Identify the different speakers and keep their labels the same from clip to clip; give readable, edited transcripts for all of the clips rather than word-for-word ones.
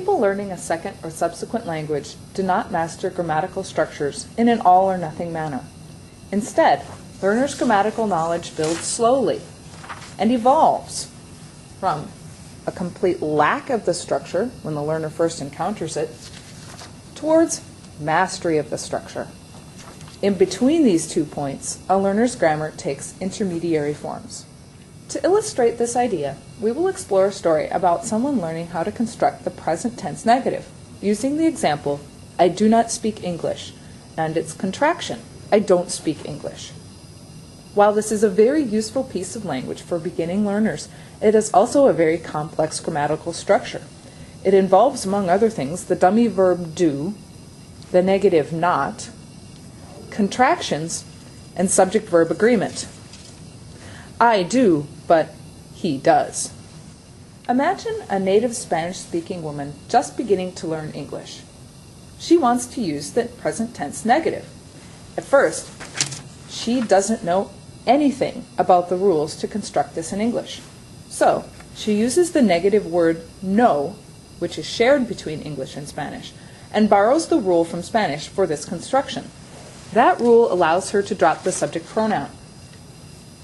Speaker 1: People learning a second or subsequent language do not master grammatical structures in an all-or-nothing manner. Instead, learners' grammatical knowledge builds slowly and evolves from a complete lack of the structure when the learner first encounters it towards mastery of the structure. In between these 2 points, a learner's grammar takes intermediary forms. To illustrate this idea, we will explore a story about someone learning how to construct the present tense negative, using the example, I do not speak English, and its contraction, I don't speak English. While this is a very useful piece of language for beginning learners, it is also a very complex grammatical structure. It involves, among other things, the dummy verb do, the negative not, contractions, and subject-verb agreement. I do, but he does. Imagine a native Spanish-speaking woman just beginning to learn English. She wants to use the present tense negative. At first, she doesn't know anything about the rules to construct this in English. So, she uses the negative word no, which is shared between English and Spanish, and borrows the rule from Spanish for this construction. That rule allows her to drop the subject pronoun.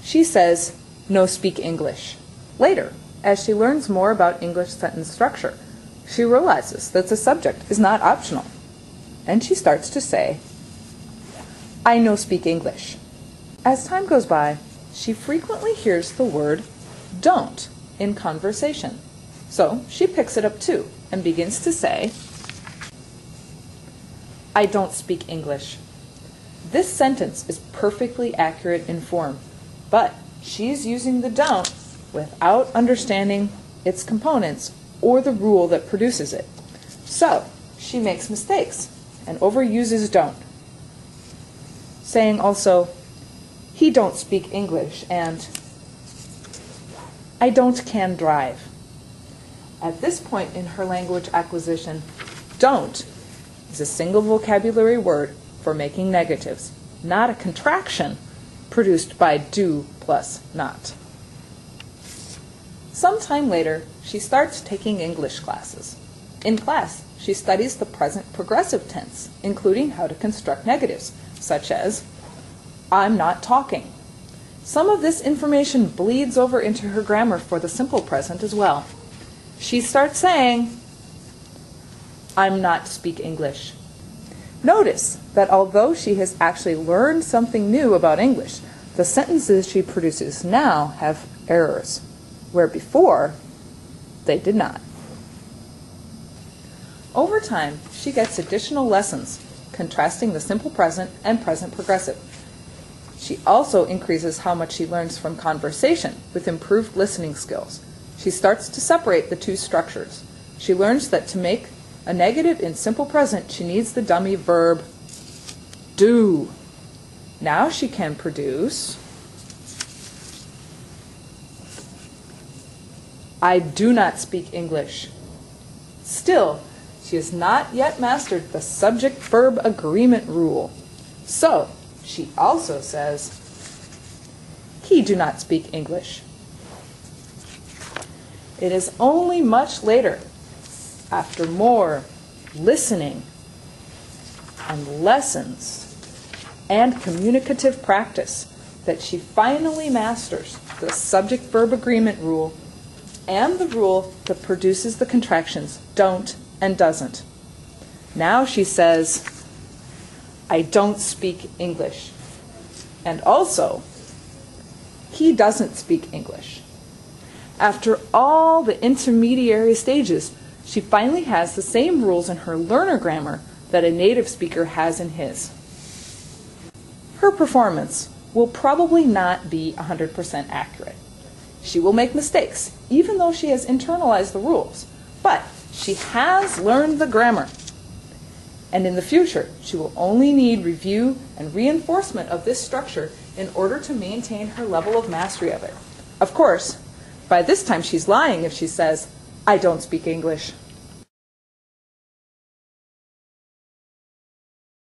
Speaker 1: She says, no speak English. Later, as she learns more about English sentence structure, she realizes that the subject is not optional, and she starts to say, I no speak English. As time goes by, she frequently hears the word don't in conversation. So she picks it up too and begins to say, I don't speak English. This sentence is perfectly accurate in form, but she's using the don't without understanding its components or the rule that produces it. So she makes mistakes and overuses don't, saying also, he don't speak English and I don't can drive. At this point in her language acquisition, don't is a single vocabulary word for making negatives, not a contraction produced by do plus not. Sometime later, she starts taking English classes. In class, she studies the present progressive tense, including how to construct negatives, such as, I'm not talking. Some of this information bleeds over into her grammar for the simple present as well. She starts saying, I'm not speak English. Notice that although she has actually learned something new about English, the sentences she produces now have errors, where before they did not. Over time, she gets additional lessons contrasting the simple present and present progressive. She also increases how much she learns from conversation with improved listening skills. She starts to separate the two structures. She learns that to make a negative in simple present, she needs the dummy verb do. Now she can produce, I do not speak English. Still, she has not yet mastered the subject-verb agreement rule. So, she also says, he do not speak English. It is only much later, after more listening and lessons and communicative practice, that she finally masters the subject-verb agreement rule and the rule that produces the contractions don't and doesn't. Now she says, I don't speak English. And also, he doesn't speak English. After all the intermediary stages, she finally has the same rules in her learner grammar that a native speaker has in his. Her performance will probably not be 100% accurate. She will make mistakes, even though she has internalized the rules, but she has learned the grammar. And in the future, she will only need review and reinforcement of this structure in order to maintain her level of mastery of it. Of course, by this time she's lying if she says, I don't speak English.